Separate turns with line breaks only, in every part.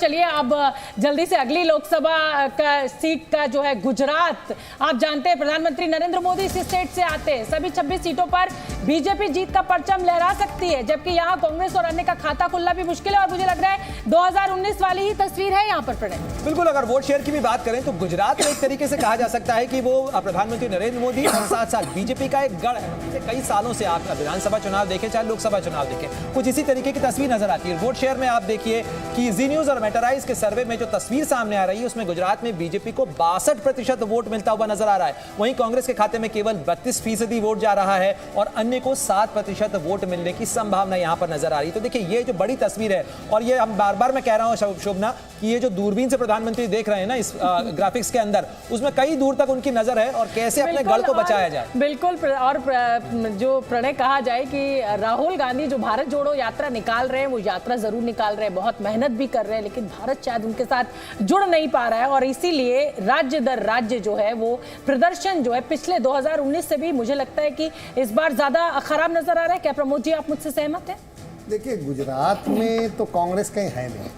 चलिए अब जल्दी से अगली लोकसभा का सीट का जो है गुजरात, आप जानते हैं प्रधानमंत्री नरेंद्र मोदी इस स्टेट से आते हैं। सभी 26 सीटों पर बीजेपी जीत का परचम लहरा सकती है, जबकि यहाँ कांग्रेस और अन्य का खाता खुलना भी मुश्किल है। और मुझे लग रहा है 2019 वाली ही तस्वीर है यहाँ पर प्रणय।
बिल्कुल, अगर वोट शेयर की भी बात करें तो गुजरात में एक तरीके से कहा जा सकता है कि वो प्रधानमंत्री नरेंद्र मोदी और साथ साथ बीजेपी का एक गढ़ है। कई सालों से आप विधानसभा चुनाव देखें चाहे लोकसभा चुनाव देखें, कुछ इसी तरीके की तस्वीर नजर आती है। वोट शेयर में आप देखिए कि जी न्यूज और मेटाराइज के सर्वे में जो तस्वीर सामने आ रही है उसमें गुजरात में बीजेपी को 62% वोट मिलता हुआ नजर आ रहा है। वहीं कांग्रेस के खाते में केवल 32% वोट जा रहा है और अन्य को 7% वोट मिलने की संभावना यहां पर नजर आ रही है। तो देखिए ये जो बड़ी तस्वीर है, और ये हम बार बार मैं कह रहा हूं शोभना कि ये जो दूरबीन से प्रधानमंत्री देख रहे हैं ना इस ग्राफिक्स के अंदर, उसमें कई दूर तक उनकी नजर है और कैसे अपने गढ़ को बचाया जाए।
बिल्कुल, और जो प्रणय कहा जाए कि राहुल गांधी जो भारत जोड़ो यात्रा निकाल रहे हैं, वो यात्रा जरूर निकाल रहे हैं, बहुत मेहनत भी कर रहे हैं, लेकिन भारत शायद उनके साथ जुड़ नहीं पा रहा है। और इसीलिए राज्य दर राज्य जो है वो प्रदर्शन जो है पिछले 2019 से भी मुझे लगता है कि इस बार ज्यादा खराब नजर आ रहा है। क्या प्रमोद जी आप मुझसे सहमत हैं?
देखिए, गुजरात में तो कांग्रेस कहीं है नहीं,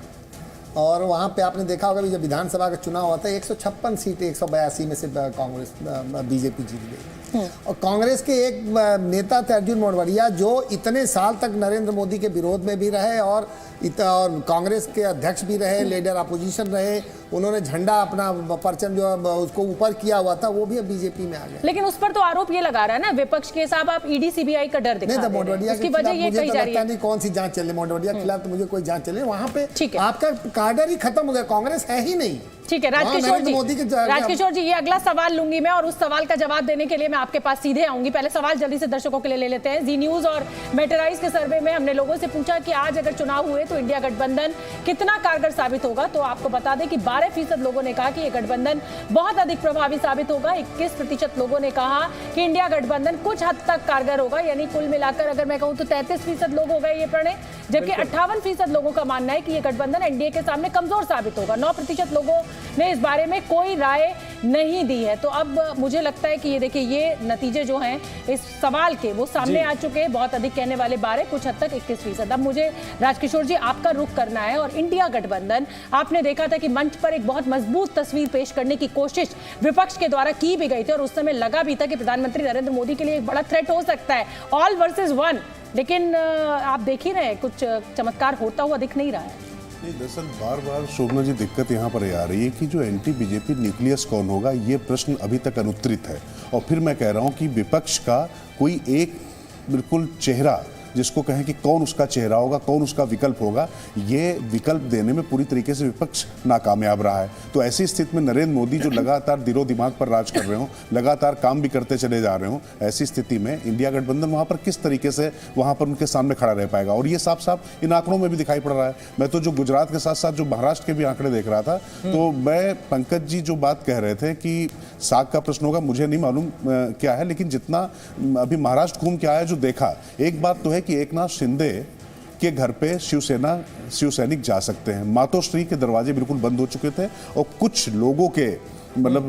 और वहाँ पे आपने देखा होगा भी जब विधानसभा का चुनाव होता है 156 सीटें 182 में से कांग्रेस बीजेपी जीत गई। और कांग्रेस के एक नेता थे अर्जुन मोढवाडिया, जो इतने साल तक नरेंद्र मोदी के विरोध में भी रहे और कांग्रेस के अध्यक्ष भी रहे, लीडर अपोजिशन रहे। उन्होंने झंडा अपना परचम जो उसको ऊपर किया हुआ था वो भी अब बीजेपी में आ गया। लेकिन
उस पर तो आरोप ये लगा रहा है ना विपक्ष के साहब, आप ईडी सीबीआई का डर दिखा रहे हैं।
मोढवाडिया के खिलाफ मुझे तो लगता नहीं कौन सी जांच चले, मोढवाडिया के खिलाफ तो मुझे कोई जांच चले। वहाँ पे आपका कार्डर ही खत्म हो गया, कांग्रेस है ही नहीं।
ठीक है राजकिशोर जी, ये अगला सवाल लूंगी मैं, और उस सवाल का जवाब देने के लिए मैं आपके पास सीधे आऊंगी। पहले सवाल जल्दी से दर्शकों के लिए ले लेते हैं। जी न्यूज और मेटाराइज के सर्वे में हमने लोगों से पूछा कि आज अगर चुनाव हुए तो इंडिया गठबंधन कितना कारगर साबित होगा। तो आपको बता दें कि 12% लोगों ने कहा कि ये गठबंधन बहुत अधिक प्रभावी साबित होगा। 21% लोगों ने कहा कि इंडिया गठबंधन कुछ हद तक कारगर होगा, यानी कुल मिलाकर अगर मैं कहूं तो 33% लोग हो गए ये प्रणय, जबकि 58% लोगों का मानना है कि ये गठबंधन एनडीए के सामने कमजोर साबित होगा। 9% लोगों ने इस बारे में कोई राय नहीं दी है। तो अब मुझे लगता है कि ये देखिए ये नतीजे जो हैं इस सवाल के वो सामने आ चुके हैं। बहुत अधिक कहने वाले 12, कुछ हद तक 21%। अब मुझे राजकिशोर जी आपका रुख करना है। और इंडिया गठबंधन आपने देखा था कि मंच पर एक बहुत मजबूत तस्वीर पेश करने की कोशिश विपक्ष के द्वारा की भी गई थी, और उस समय लगा भी था कि प्रधानमंत्री नरेंद्र मोदी के लिए एक बड़ा थ्रेट हो सकता है, ऑल वर्सेस वन। लेकिन आप देख ही रहे हैं कुछ चमत्कार होता हुआ दिख नहीं रहा है।
दरअसल बार बार शोभना जी दिक्कत यहाँ पर आ रही है कि जो एंटी बीजेपी न्यूक्लियस कौन होगा, ये प्रश्न अभी तक अनुत्तरित है। और फिर मैं कह रहा हूँ कि विपक्ष का कोई एक बिल्कुल चेहरा जिसको कहें कि कौन उसका चेहरा होगा, कौन उसका विकल्प होगा, ये विकल्प देने में पूरी तरीके से विपक्ष नाकामयाब रहा है। तो ऐसी स्थिति में नरेंद्र मोदी जो लगातार दिलो दिमाग पर राज कर रहे हो, लगातार काम भी करते चले जा रहे हो, ऐसी स्थिति में इंडिया गठबंधन वहां पर किस तरीके से वहां पर उनके सामने खड़ा रह पाएगा। और ये साफ साफ इन आंकड़ों में भी दिखाई पड़ रहा है। मैं तो जो गुजरात के साथ साथ जो महाराष्ट्र के भी आंकड़े देख रहा था, तो मैं पंकज जी जो बात कह रहे थे कि साग का प्रश्न होगा, मुझे नहीं मालूम क्या है, लेकिन जितना अभी महाराष्ट्र घूम के आया जो देखा, एक बात तो है कि एकनाथ शिंदे के घर पे शिव सैनिक जा सकते हैं। मातोश्री के दरवाजे बिल्कुल बंद हो चुके थे और कुछ लोगों के मतलब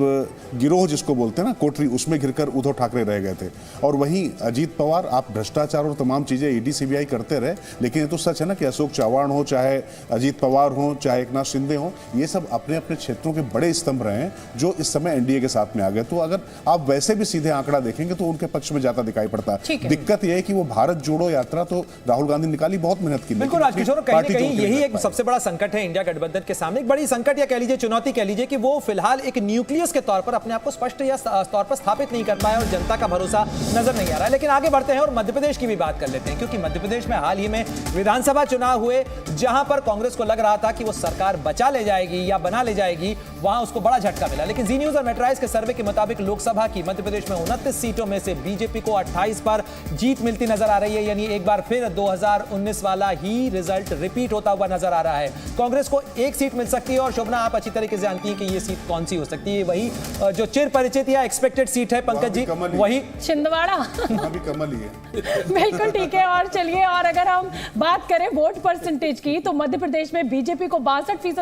गिरोह जिसको बोलते हैं ना, कोठरी, उसमें घिरकर उद्धव ठाकरे रह गए थे। और वहीं अजीत पवार, आप भ्रष्टाचार और तमाम चीजें ईडी सीबीआई करते रहे, लेकिन ये तो सच है ना कि अशोक चव्हाण हो, चाहे अजीत पवार हो, चाहे एकनाथ शिंदे हो, ये सब अपने अपने क्षेत्रों के बड़े स्तंभ रहे हैं जो इस समय एनडीए के साथ में आ गए। तो अगर आप वैसे भी सीधे आंकड़ा देखेंगे तो उनके पक्ष में जाता दिखाई पड़ता है। दिक्कत यह है कि वो भारत जोड़ो यात्रा तो राहुल गांधी निकाली, बहुत मेहनत की।
बिल्कुल राजकिशोर, कहीं ना कहीं यही एक सबसे बड़ा संकट है इंडिया गठबंधन के सामने, एक बड़ी संकट या कह लीजिए चुनौती कह लीजिए कि वो फिलहाल एक न्यूक्लियस के तौर पर अपने आप को स्पष्ट या तौर पर स्थापित नहीं कर पाया और जनता का भरोसा नजर नहीं आ रहा है। लेकिन आगे बढ़ते हैं और मध्य प्रदेश की भी बात कर लेते हैं, क्योंकि मध्य प्रदेश में हाल ही में विधानसभा चुनाव हुए, जहां पर कांग्रेस को लग रहा था कि वो सरकार बचा ले जाएगी या बना ले जाएगी, वहां उसको बड़ा झटका मिला। लेकिन जी न्यूज और मेट्राइज के सर्वे के मुताबिक लोकसभा की मध्य प्रदेश में 29 सीटों में से बीजेपी को 28 पर जीत मिलती नजर आ रही है, यानी एक बार फिर 2019 वाला ही रिजल्ट रिपीट होता हुआ नजर आ रहा है। कांग्रेस को एक सीट मिल सकती है, और शोभना आप अच्छी तरीके से जानती है कि ये सीट कौन सी हो सकती है। वही जो चिर परिचित या एक्सपेक्टेड सीट है पंकज जी, वही
छिंदवाड़ा।
अभी कमल ही है।
बिल्कुल ठीक है। और चलिए, और अगर हम बात करें वोट परसेंटेज की, तो मध्य प्रदेश में बीजेपी को 62%